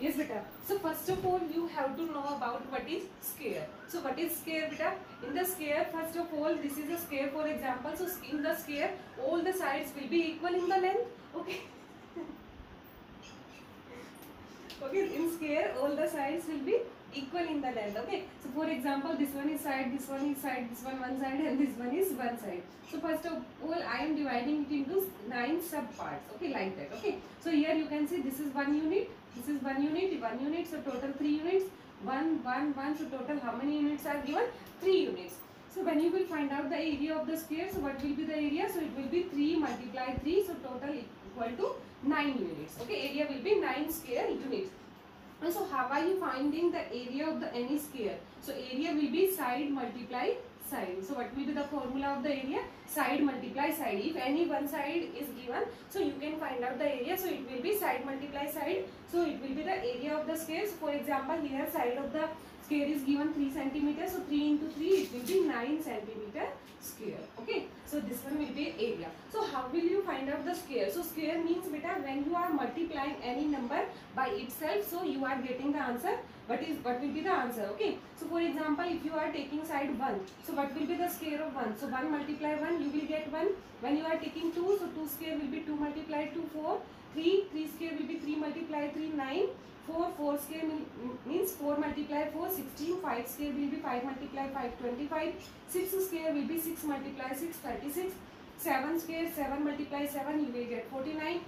Yes, beta. So first of all, you have to know about what is square. So what is square, beta? In the square, first of all, this is a square, for example. So in the square, all the sides will be equal in the length. Okay. Okay. In square, all the sides will be equal in the length. Okay. So for example, this one is side, this one is side, this one side, and this one is one side. So first of all, I am dividing it into 9 sub parts. Okay, like that. Okay. So here you can see this is 1 unit. This is 1 unit, so total 3 units. 1, 1, 1, so total how many units are given? 3 units. So when you will find out the area of the square, so what will be the area? So it will be 3 multiply 3, so total equal to 9 units. Okay, area will be 9 square units. And so how are you finding the area of the any square? So area will be side multiply side. So what will be the formula of the area? Side multiply side. If any one side is given, so you can find out the area. So it will be side multiply side. So it will be the area of the square. So for example, here side of the square is given 3 centimeter. So 3 into 3, it will be 9 centimeter square. Okay. So this one will be area. So how will you find out the square? So square means beta when you are multiplying any number by itself, so you are getting the answer. What will be the answer? Okay. So for example, if you are taking side 1, so what will be the square of 1? So 1 multiply 1, you will get 1. When you are taking 2, so 2 square will be 2 multiply 2, 4. 3 square will be 3 multiply 3, 9. 4 square means 4 multiply 4, 16. 5 square will be 5 multiply 5, 25. 6 square will be 6 multiply 6, 36. 7 square, 7 multiply 7, you will get 49.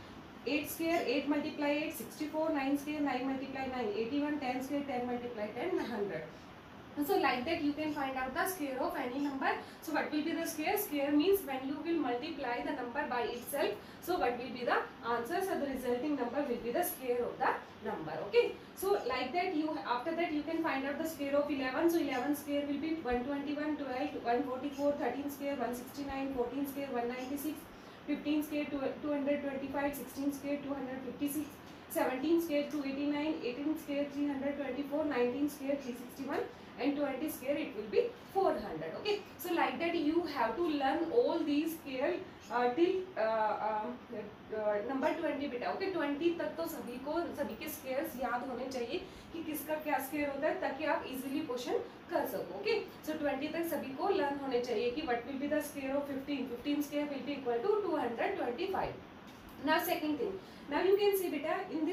8 square, 8 multiply 8, 64. 9 square, 9 multiply 9, 81. 10 square, 10 multiply 10, 100. So like that you can find out the square of any number. So what will be the square? Square means when you will multiply the number by itself. So what will be the answer? So the resulting number will be the square of the number. Okay. So like that after that you can find out the square of 11. So 11 square will be 121, 12, 144, 13 square 169, 14 square 196, 15 square 225, 16 square 256. 17 square 289, 18 square 324, 19 square 361, and 20 square it will be 400. Okay, so like that you have to learn all these square till number 20 बेटा. Okay, 20 तक तो सभी के squares याद होने चाहिए कि किसका क्या स्क्वायर होता है ताकि आप इजीली क्वेश्चन कर सको. ओके, सो 20 तक सभी को लर्न होने चाहिए कि what will be the square of 15. 15 square will be equal to 225. Now second thing, now you can see beta in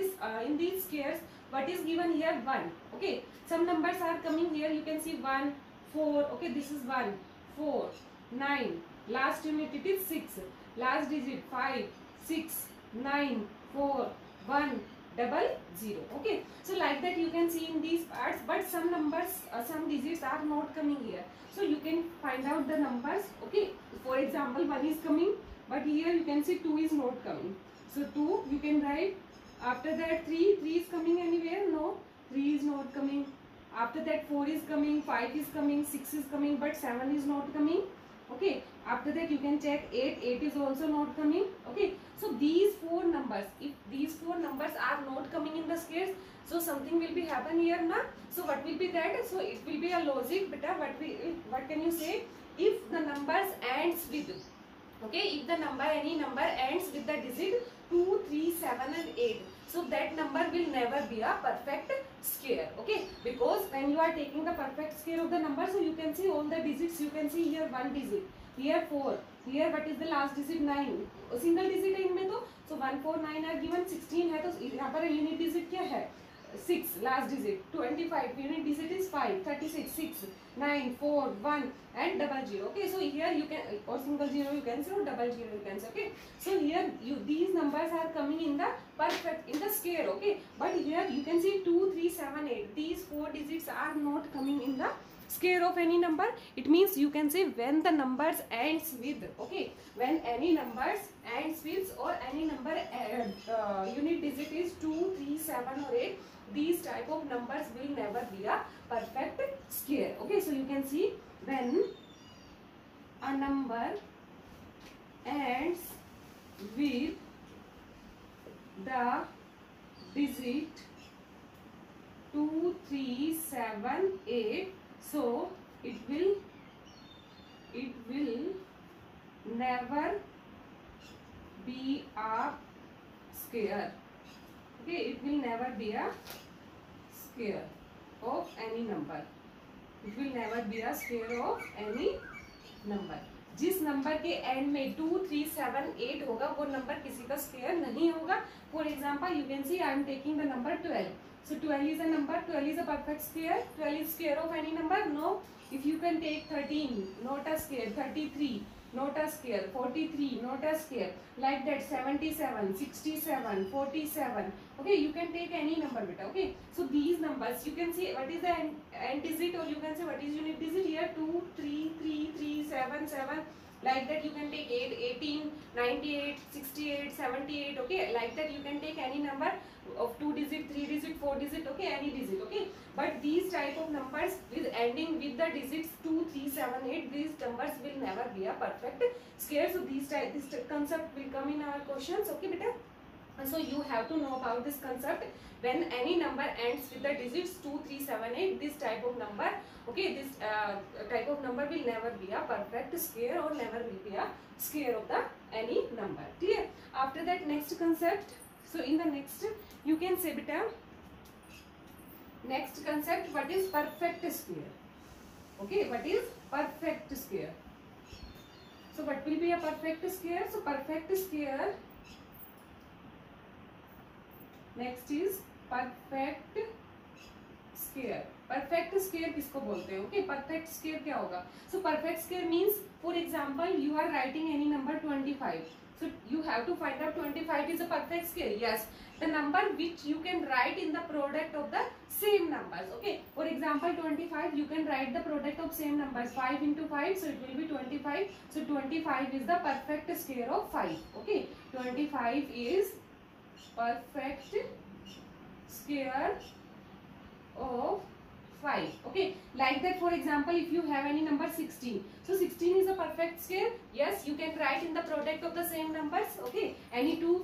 these squares what is given here 1. Okay, some numbers are coming here, you can see 1, 4. Okay, this is 1, 4, 9, last unit it is 6, last digit 5, 6, 9, 4, 1, 0. Okay, so like that you can see in these parts, but some numbers some digits are not coming here, so you can find out the numbers. Okay, for example 1 is coming, but here you can see 2 is not coming. So 2 you can write. After that 3 is coming anywhere? No, 3 is not coming. After that 4 is coming, 5 is coming, 6 is coming, but 7 is not coming. Okay, after that you can check 8 is also not coming. Okay, so these 4 numbers, if these 4 numbers are not coming in the squares, so something will be happen here na. So what will be that? So it will be a logic beta. What can you say? If the numbers ends with, okay, if the number, any number ends with the digit 2, 3, 7 and 8, so that number will never be a perfect square. Okay, because when you are taking the perfect square of the number, so you can see all the digits. You can see here 1 digit, here 4, here what is the last digit? 9. Single digit है इनमें तो. So 1, 4, 9 are given. 16 है तो यहाँ per unit digit क्या है? 6 last digit. 25 unit digit is 5. 36 6, 9, 4, 1 and 00. Okay, so here you can, or single 0 you can say, or 00 you can say. Okay, so here these numbers are coming in the perfect, in the square. Okay, but here you can see 2, 3, 7, 8, these 4 digits are not coming in the square of any number. It means you can say when the numbers ends with, okay, when any numbers ends with, or any number unit digit is 2, 3, 7 or 8, these type of numbers will never be a perfect square. Okay, so you can see when a number ends with the digit 2, 3, 7, 8, so it will never be a square. Okay, it will never be a square of any number. It will never be a square of any number. जिस number के and में 2, 3, 7, 8 होगा वो number किसी का square नहीं होगा. For example you can see I am taking the number 12. So 12 is a number. 12 is a perfect square. 12 is square of any number? No. If you can take 13, not a square. 33, not a square. 43, not a square. Like that. 77, 67, 47. Okay, you can take any number, beta. Okay. So these numbers, you can see what is the end digit, or you can say what is unit digit here. 2, 3, 3, 3, 7, 7. Like that you can take 8, 18, 98, 68, 78. Okay, like that you can take any number of 2 digit, 3 digit, 4 digit. Okay, any digit. Okay, but these type of numbers with ending with the digits 2, 3, 7, 8, these numbers will never be a perfect square. So this concept will come in our questions. Okay, beta. So you have to know about this concept. When any number ends with the digits 2, 3, 7, 8, this type of number, okay, this type of number will never be a perfect square or never will be a square of the any number. Clear? After that, next concept. So in the next, you can say beta, next concept, what is perfect square? Okay, what is perfect square? So what will be a perfect square? So perfect square, next is perfect square. Perfect square किसको बोलते हैं? Okay, perfect square क्या होगा? So perfect square means, for example you are writing any number 25, so you have to find out 25 is a perfect square. Yes, the number which you can write in the product of the same numbers. Okay, for example 25, you can write the product of same numbers. 5 into 5, so it will be 25. So 25 is the perfect square of 5. Okay, 25 is perfect square of 5. Okay, like that. For example, if you have any number 16, so 16 is a perfect square. Yes, you can write in the product of the same numbers. Okay, any two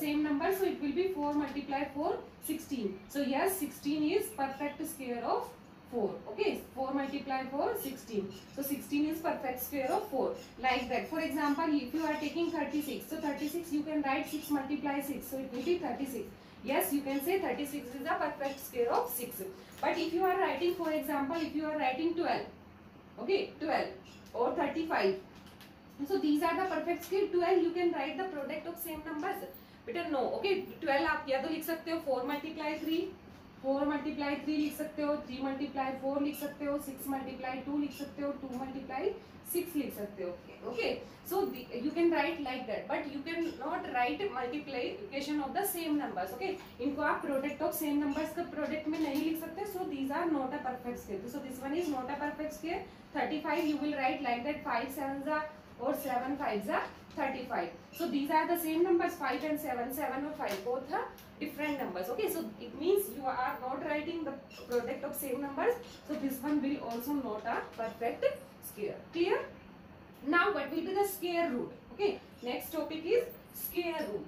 same numbers, so it will be 4 multiplied 4, 16. So yes, 16 is perfect square of 4. Okay, 4 multiplied 4, 16. So 16 is perfect square of 4. Like that. For example, if you are taking 36, so 36 you can write 6 multiply 6, so it will be 36. Yes, you can say 36 is a perfect square of 6. But if you are writing, for example, if you are writing 12, okay, 12 or 35, so these are the perfect square. 12 you can write the product of same numbers. Better no. Okay, 12 आप या तो लिख सकते हो 4 multiply 3, 4 multiply 3 लिख सकते हो, 3 multiply 4 लिख सकते हो, 6 multiply 2 लिख सकते हो, 2 multiply 6 लिख सकते हो. Okay, so you can write like that, but you can not write multiplication of the same numbers. Okay, इनको आप product of same numbers का product में नहीं लिख सकते. So these are not a perfect square. So this one is not a perfect square. 35 you will write like that, 5 7s are or 7 5s are 35. So these are the same numbers, 5 and 7, 7 or 5, both are different numbers. Okay, so it means you are not writing the product of same numbers. So this one will also not a perfect square. Clear? Now what will be the square root? Okay, next topic is square root.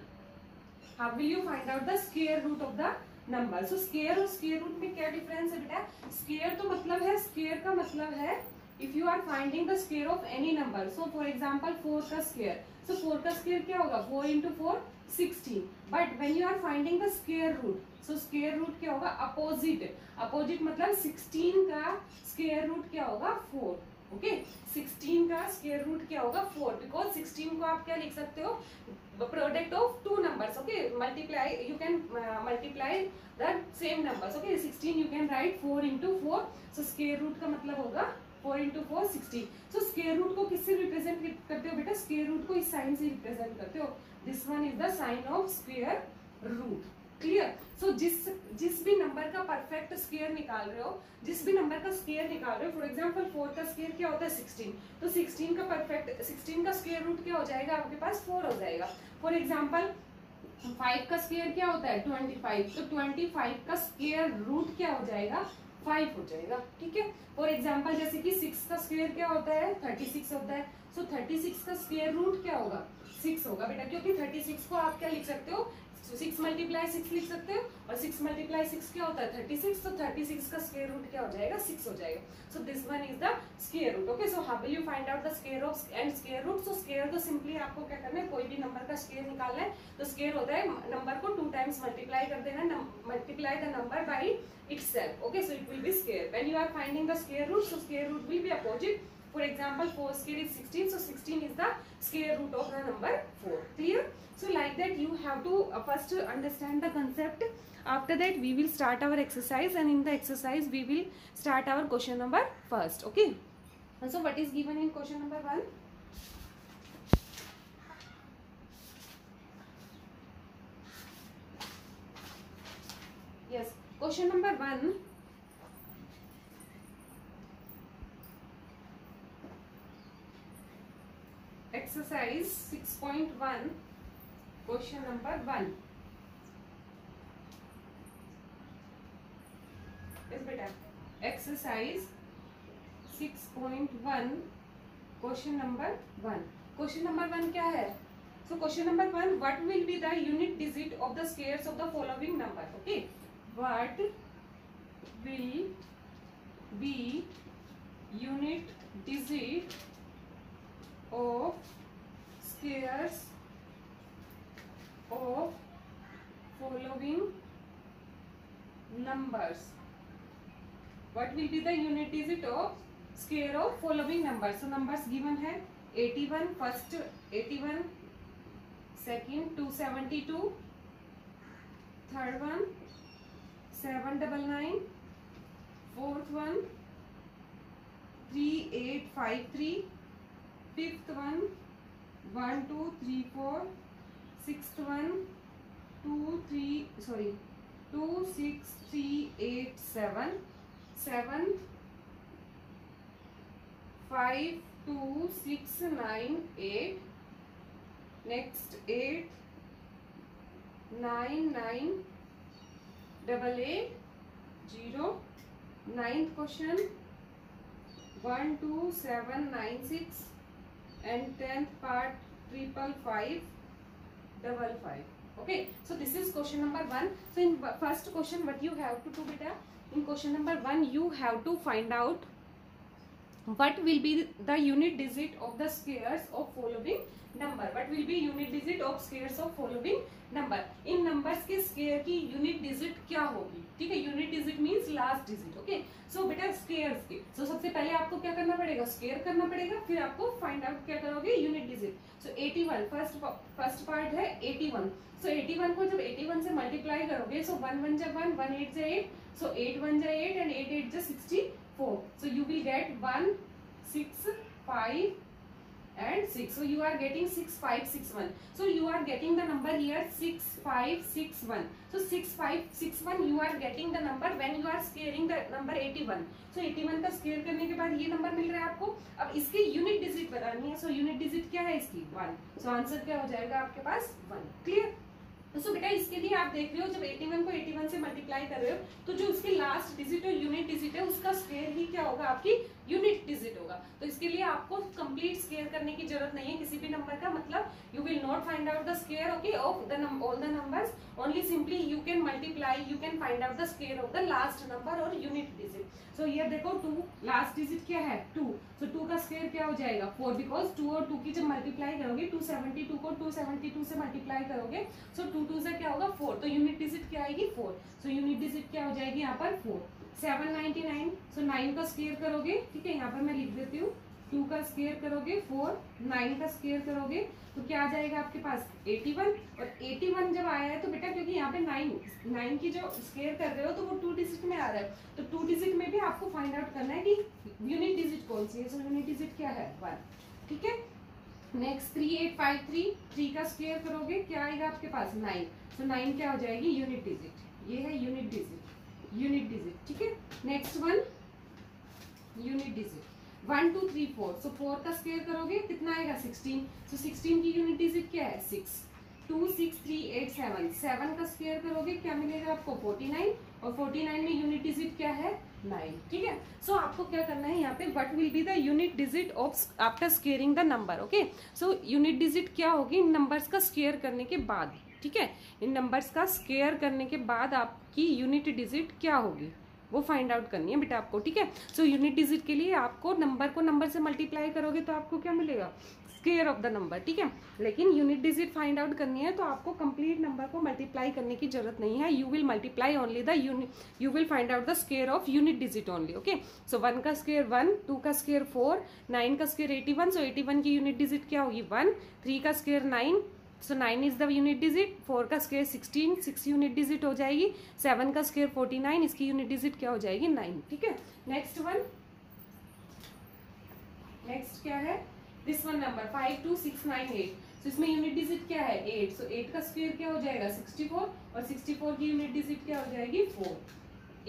How will you find out the square root of the number? So square और square root में क्या difference है बेटा? Square तो मतलब है, square का मतलब है if you are finding the square of any number. So for example 4 का square. So 4 का square क्या होगा? 4 into 4, 16. But when you are finding the square root, so square root क्या होगा? Opposite. Opposite मतलब 16 का square root क्या होगा? 4. ओके, 16 का स्क्वायर रूट क्या होगा? 4. बिकॉज 16 को आप क्या लिख सकते हो? Product of two numbers. Okay, multiply, you can multiply the same numbers. Okay, 16 you can write 4 into 4. So square root का मतलब होगा 4 into 4, 16. सो स्क्वायर रूट को किससे रिप्रेजेंट करते हो बेटा? स्क्वायर रूट को इस साइन से रिप्रेजेंट करते हो. This one is the sign of square root. Clear? So जिस भी नंबर का परफेक्ट स्क्वायर निकाल रहे हो, जिस भी नंबर का स्क्वायर निकाल रहे हो, फॉर एग्जांपल 4 का स्क्वायर क्या होता है? 16. तो 16 का परफेक्ट 16 का स्क्वायर रूट क्या हो जाएगा? आपके पास 4 हो जाएगा. फॉर एग्जांपल 5 का स्क्वायर क्या होता है? 25. तो 25 का स्क्वायर रूट क्या हो जाएगा? 5 हो जाएगा. ठीक है. फॉर एग्जांपल जैसे कि 6 का स्क्वायर क्या होता है? 36 होता है. सो 36 का स्क्वायर रूट क्या होगा? 6 होगा बेटा, क्योंकि 36 को आप क्या लिख सकते हो? 6 मल्टीप्लाई 6 लिख सकते हो, और 6 मल्टीप्लाई 6 क्या होता है 36, तो 36 का स्क्वायर रूट क्या हो जाएगा 6 हो जाएगा. So this one is the square root. Okay, so how will you find out the square of and square root. So square तो सिंपली आपको क्या करना है, कोई भी नंबर का स्क्वायर निकालना है. तो स्क्वायर होता है नंबर को 2 टाइम्स मल्टीप्लाई कर देना, multiply the number by itself. Okay, so it will be square. When you are finding the square root, so square root will be opposite. For example, 4 square is 16, so 16 is the square root of the number 4. Clear? So like that you have to first understand the concept. After that we will start our exercise, and in the exercise we will start our question number first. Okay, so what is given in question number 1? Yes, question number 1. Exercise 6.1, question number 1. Yes beta, exercise 6.1, question number 1. Question number 1 क्या है? So question number 1, what will be the unit digit of the squares of the following number? Okay, what will be unit digit of squares of following numbers? What will be the unit digit of square of following numbers? So numbers given है 81, first 81, second 272, third one 799, fourth one 3853, fifth one 1 2 3 4, sixth one 2 6 3 8 7, seventh 5 2 6 9 8, next 8 9 9 8 8 0, ninth question 1 2 7 9 6, and 10th part 555 55. Okay, so this is question number 1. So in first question what you have to do beta, in question number 1 you have to find out what will be the unit digit of the squares of following number. What will be unit digit of squares of following number? In numbers के square की unit digit क्या होगी? ठीक है, unit digit means last digit. Okay, so बेटा squares के, so सबसे पहले आपको क्या करना पड़ेगा, square करना पड़ेगा, फिर आपको find out क्या करोगे, unit digit. So 81 first part है 81. So 81 को जब 81 से multiply करोगे, so 1 1 जा 1, 1 8 जा 8, so 8 1 जा 8 and 8 8 जा 64. So you will get 1 6 5 and 6. So you are getting 6561. So you are getting the number here 6561. So 6561 you are getting the number when you are squaring the number 81. So 81 का square करने के बाद ये number मिल रहा है आपको. अब इसकी यूनिट डिजिट बनानी है. सो यूनिट डिजिट क्या है इसकी 1. सो आंसर क्या हो जाएगा आपके पास 1. क्लियर? तो बेटा इसके लिए आप देख रहे हो जब 81 को 81 से मल्टीप्लाई कर रहे हो तो जो उसकी लास्ट डिजिट है यूनिट डिजिट है उसका स्क्वायर ही क्या होगा, आपकी यूनिट डिजिट होगा. तो इसके लिए आपको कंप्लीट स्क्वायर करने की जरूरत नहीं है किसी भी नंबर का, मतलब you will not find out the square okay of the all the numbers, only simply you can multiply, you can find out the square of the last number और यूनिट डिजिट. सो ये देखो 2 last digit क्या है 2. सो 2 का square क्या हो जाएगा 4, because 2 और 2 की जब मल्टीप्लाई करोगे 272 को 272 से मल्टीप्लाई करोगे सो 2 2 से क्या होगा 4. तो यूनिट डिजिट क्या आएगी 4. सो यूनिट डिजिट क्या हो जाएगी यहाँ पर 4. 799. सो 9 का स्क्वायर करोगे, ठीक है, यहाँ पर मैं लिख देती हूँ. 2 का स्क्वायर करोगे 4, 9 का स्क्वायर करोगे तो क्या आ जाएगा आपके पास 81. और 81 जब आया है तो बेटा क्योंकि यहाँ पे 9 की जो स्क्वायर कर रहे हो तो वो 2 डिजिट में आ रहा है, तो 2 डिजिट में भी आपको फाइंड आउट करना है कि यूनिट डिजिट कौन सी है. सो यूनिट डिजिट क्या है 1. ठीक है, नेक्स्ट 3853. 3 का स्क्वायर करोगे क्या आएगा आपके पास 9. सो 9 क्या हो जाएगी यूनिट डिजिट, ये है यूनिट डिजिट. ठीक है, नेक्स्ट वन यूनिट डिजिट 1 2 3 4. सो 4 का स्क्वायर करोगे कितना आएगा 16. सो 16 की यूनिट डिजिट क्या है 6. 2 6 3 8 7. 7 का स्क्वायर करोगे क्या मिलेगा आपको 49, और 49 में यूनिट डिजिट क्या है 9. ठीक है, सो आपको क्या करना है यहाँ पे what will be the unit digit of after squaring the number. Okay, so unit digit क्या होगी नंबर्स का स्क्वेयर करने के बाद. ठीक है, इन नंबर्स का स्क्वायर करने के बाद आपकी यूनिट डिजिट क्या होगी वो फाइंड आउट करनी है बेटा आपको, ठीक है। सो यूनिट डिजिट के लिए आपको नंबर को नंबर से मल्टीप्लाई करोगे तो आपको क्या मिलेगा, स्क्वायर ऑफ द नंबर, ठीक है। लेकिन यूनिट डिजिट फाइंड आउट करनी है तो आपको कंप्लीट नंबर को मल्टीप्लाई करने की जरूरत नहीं है, you will multiply only the you will find out the square of unit digit only, okay. So 1 का स्क्वायर 1, 2 का स्क्वायर 4, 9 का स्क्वायर 81, सो 81 की यूनिट डिजिट क्या होगी 1, 3 का square 9, so 9 is the unit digit, 4 का स्क्वायर 16, 6 यूनिट डिजिट हो जाएगी, 7 का स्क्वायर 49, इसकी यूनिट डिजिट क्या हो जाएगी 9, ठीक है। नेक्स्ट वन, नेक्स्ट क्या है, दिस वन नंबर 52698, तो इसमें यूनिट डिजिट क्या है 8, सो 8 का स्क्वायर क्या हो जाएगा 64 और 64 की यूनिट डिजिट क्या हो जाएगी 4,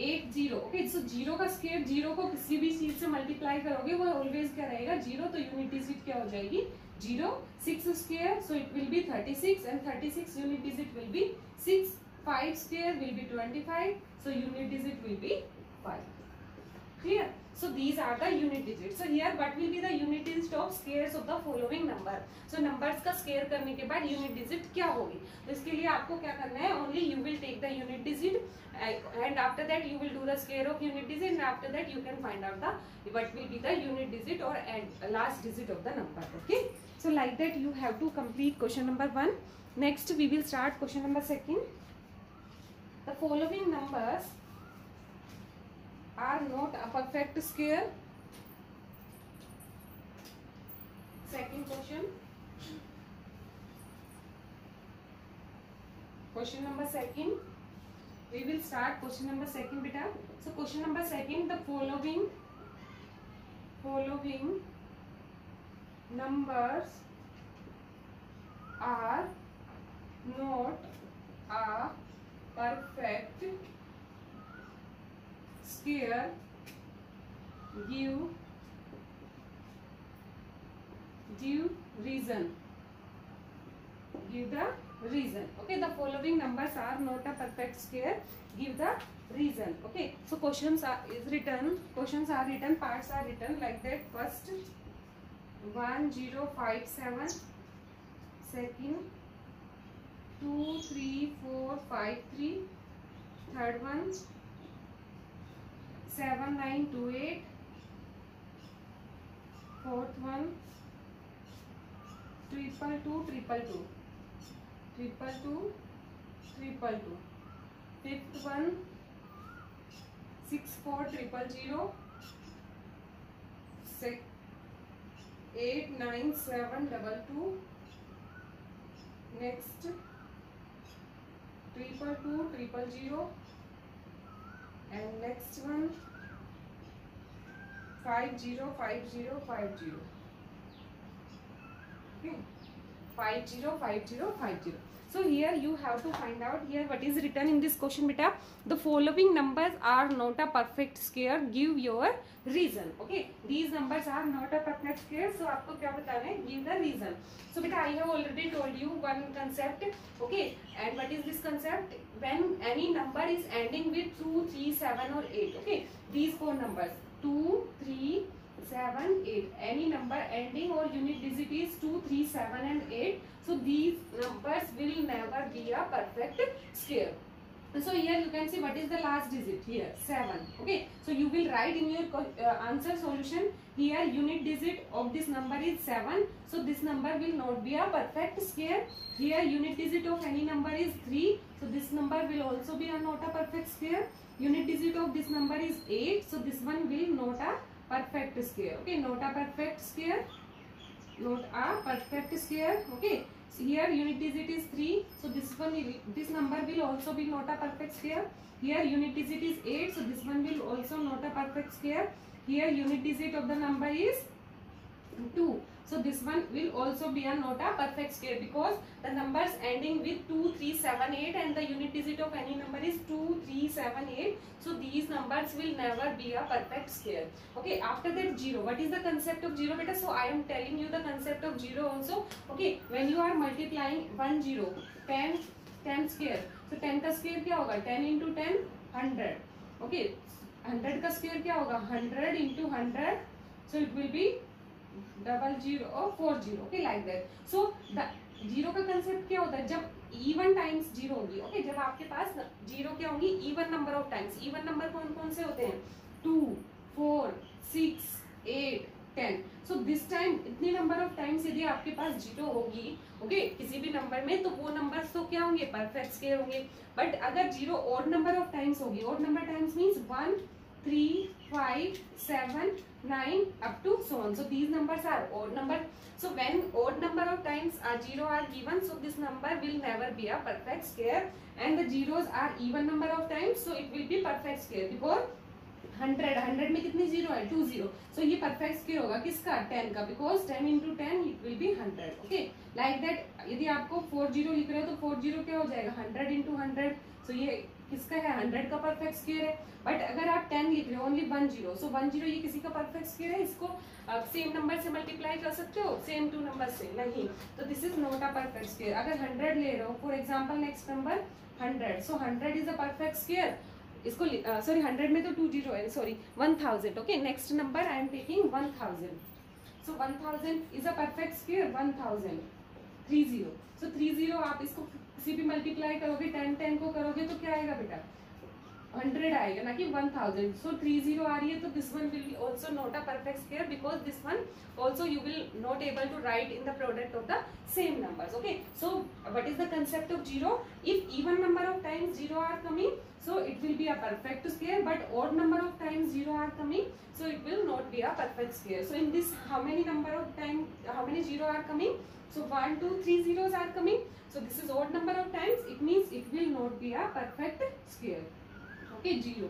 8 0, ओके। सो 0 का स्क्वायर, 0 को किसी भी चीज से मल्टीप्लाई करोगे वो ऑलवेज क्या रहेगा 0, तो यूनिट डिजिट क्या हो जाएगी 0, 6 square, so it will be 36 and 36 unit digit will be 6, 5 square will be 25, so unit digit will be 5, clear। So these are the unit digits. So here what will be the unit digit of squares of the following number? So numbers का square करने के बाद unit digit क्या होगी, तो इसके लिए आपको क्या करना है, only you will take the unit digit and after that you will do the square of unit digit and after that you can find out the what will be the unit digit or and last digit of the number, okay। So like that you have to complete question number 1. Next we will start question number 2. The following numbers are not a perfect square. Second question. Question number 2. We will start question number 2 beta. So question number 2, the following numbers are not a perfect square. Give reason. Give the reason. Okay, the following numbers are not a perfect square. Give the reason. Okay, so questions are written, parts are written like that. First 1057, second 2 3 4 5 3, third one 7928, fourth one 222, fifth one 64000, 89722, next 22200, and next one 505050, okay, 505050. So here you have to find out here what is written in this question beta. The following numbers are not a perfect square. Give your reason. Okay, these numbers are not a perfect square. So आपको क्या बताना है? Give the reason. So beta, I have already told you one concept. Okay, and what is this concept? When any number is ending with 2, 3, 7 or 8. Okay, these 4 numbers 2, 3, 7, 8. Any number ending or unit digit is 2, 3, 7 and 8. So these numbers will never be a perfect square. So here you can see what is the last digit here 7. Okay, so you will write in your answer solution here unit digit of this number is 7. So this number will not be a perfect square. Here unit digit of any number is 3. So this number will also be a not a perfect square. Unit digit of this number is 8. So this one will not a perfect square. Okay, not a perfect square. Not a perfect square. Okay, so here unit digit is 3, so this number will also be not a perfect square. Here unit digit is 8, so this one will also not a perfect square. Here unit digit of the number is 2, so this one will also be a not a perfect square because the numbers ending with 2, 3, 7, 8 and the unit digit of any number is 2, 3, 7, 8. So these numbers will never be a perfect square. Okay, after that 0. What is the concept of 0 beta? So I am telling you the concept of 0 also. Okay, when you are multiplying 1 0, 10 square. So 10 का square क्या होगा? 10 into 10, 100. Okay, 100 का square क्या होगा? 100 into 100. So it will be 00 or 40. Okay, like that. So the 0 का concept क्या होता है? जब इवन टाइम्स जीरो होंगी। ओके, जब आपके पास जीरो क्या होंगी, even number of times. Even number कौन कौन से होते हैं, 2, 4, 6, 8, 10। सो दिस टाइम इतने नंबर ऑफ टाइम्स यदि आपके पास जीरो होगी, ओके, किसी भी नंबर में, तो वो नंबर्स तो क्या होंगे, परफेक्ट स्क्वायर होंगे। बट अगर zero odd number of times होगी, odd number times means 1, 3, 5, 7, 9 up to so on. So these numbers are odd number. So when odd number of times are zero are given, so this number will never be a perfect square, and the zeros are even number of times, so it will be perfect square because 100 में कितनी zero है, 2 0। सो ये perfect square होगा किसका, 10 का, because 10 into 10 it will be 100। Okay, like that यदि आपको 4 0 लिख रहे हो तो 4 0 क्या हो जाएगा, 100 into 100। सो ये किसका है, 100 का परफेक्ट स्क्वायर है। बट अगर आप 10 लिख रहे हो, ओनली 1 0, सो 1 0 ये किसी का परफेक्ट स्क्वायर है, इसको सेम नंबर से मल्टीप्लाई कर सकते हो, सेम 2 नंबर से नहीं, तो this is not a perfect square. अगर 100 ले रहे हो, for example next number 100, so 100 is a perfect square. इसको सॉरी 100 में तो 2 0 है, sorry 1000। Okay, next number I am taking 1000। So 1000 is a perfect square, 1000 30। सो 30 आप इसको किसी भी मल्टीप्लाई करोगे, 10 10 को करोगे तो क्या आएगा बेटा, 100 आएगा, ना कि 1000। सो 30 आ रही है, तो this one will be also not a perfect square, because this one also you will not able to write in the product of the same numbers. Okay, so what is the concept of zero? If even number of times zero are coming, so it will be a perfect square, but odd number of times zero are coming, so it will not be a perfect square. So in this, how many number of time, how many zero are coming? So 1 2 3 zeros are coming, so this is odd number of times, it means it will not be a perfect square. Okay, 0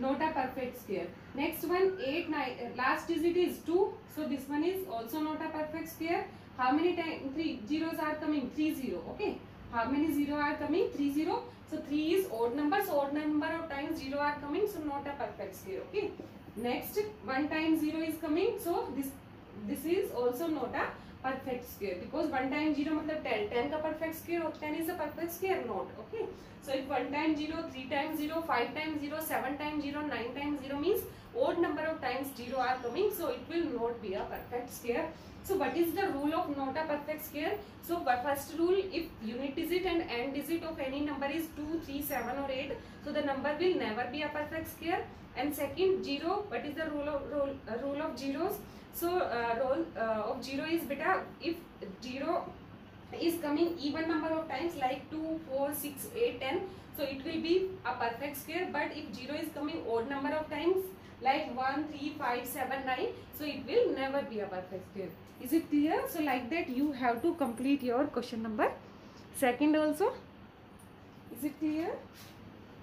not a perfect square. Next one 8 9, last digit is 2, so this one is also not a perfect square. How many time 3 zeros are coming, 3 0. Okay, how many 0 are coming, 3 0. So 3 is odd number, so odd number of times 0 are coming, so not a perfect square. Okay, next 1 time 0 is coming, so this is also not a perfect square, because 1 time 0 मतलब 10 10 का perfect square और 10 is a perfect square, not. Okay, so if 1 time 0, 3 times 0, 5 times 0, 7 times 0, 9 times 0 means odd number of times 0 are coming, so it will not be a perfect square. So what is the rule of not a perfect square? So first rule, if unit digit and end digit of any number is 2, 3, 7 or 8, so the number will never be a perfect square. And second, 0, what is the rule of zeros? So rule of 0 is beta, if 0 is coming even number of times like 2, 4, 6, 8, 10, so it will be a perfect square. But if 0 is coming odd number of times like 1, 3, 5, 7, 9, so it will never be a perfect square. Is it clear? So like that you have to complete your question number second also. Is it clear?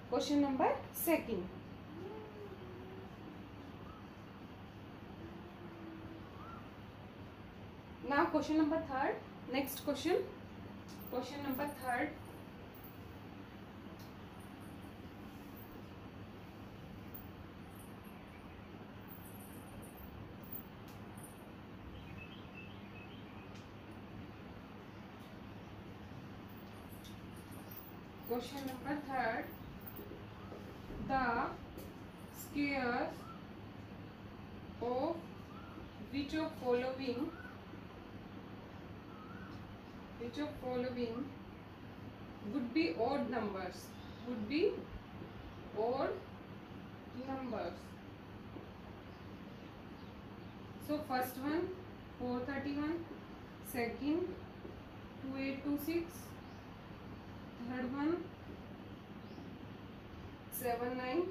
Question number second. Now question number third. Next question. Question number third. Question number third. The squares of which of following would be odd numbers, would be odd numbers. So first one 431, second 2826, third one 79,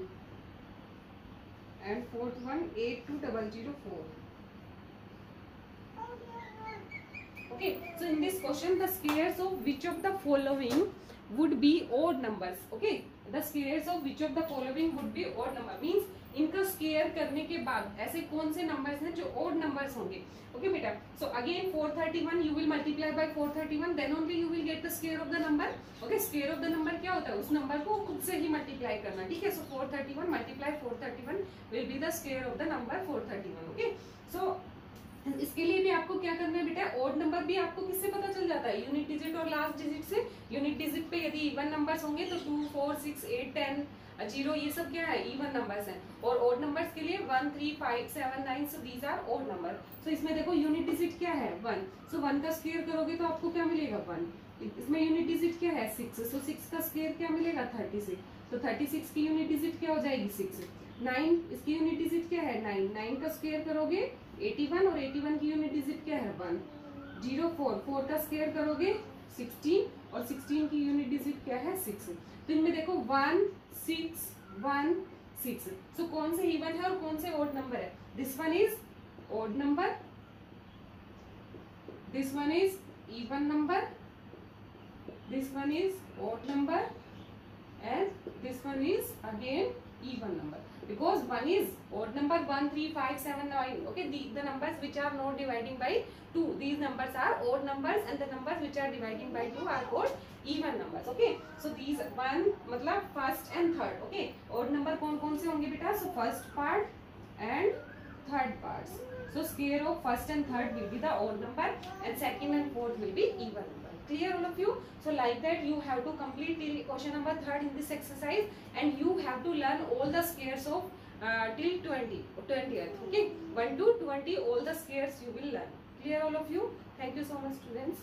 and fourth one 82004. Okay, so in this question the squares of which of the following would be odd numbers. Okay, the squares of which of the following would be odd number means इनका square करने के बाद ऐसे कौन से numbers हैं जो odd numbers होंगे. ओके बेटा, so again 431 you will multiply by 431, then only you will get the square of the number. Okay, square of the number क्या होता है, उस नंबर को खुद से ही मल्टीप्लाई करना. ठीक है, so 431 multiply 431 will be the square of the number 431. Okay, so इसके लिए भी आपको क्या करना है बेटा, ओड नंबर भी आपको किससे पता चल जाता है, यूनिट डिजिट और लास्ट डिजिट से. यूनिट डिजिट पे यदि इवन नंबर्स होंगे तो 2, 4, 6, 8, 10, 0 ये सब क्या है, इवन नंबर्स हैं. और ओड नंबर्स के लिए 1, 3, 5, 7, 9, so these are odd numbers. So इसमें देखो यूनिट डिजिट क्या है 1, सो 1 का स्क्वायर करोगे तो आपको क्या मिलेगा 1. इसमें यूनिट डिजिट क्या है 6, सो 6 का स्क्वायर क्या मिलेगा 36, तो 36 की यूनिट डिजिट क्या हो जाएगी 6। 9 इसकी यूनिट डिजिट क्या है 9, 9 का स्क्वायर करोगे 81 और 81 की यूनिट डिजिट क्या है 1। 0 4, 4 का स्क्वायर करोगे 16 और 16 की यूनिट डिजिट क्या है 6। तो इनमें देखो 1 6 1 6, सो कौन से इवन है और कौन से ओड नंबर है, this one is odd number, this one is even number, this one is odd number, and this one is again even number, because one is odd number 1 3 5 7 9. Okay, the numbers which are not dividing by 2, these numbers are odd numbers, and the numbers which are dividing by 2 are called even numbers. Okay, so these one मतलब first and third. Okay, odd number कौन कौन से होंगे बेटा, so first part and third parts. So square of first and third will be the odd number, and second and fourth will be even number. Clear all of you? So like that you have to complete till question number 3rd in this exercise, and you have to learn all the squares of till 20th. Okay, 1 to 20 all the squares you will learn. Clear all of you? Thank you so much students.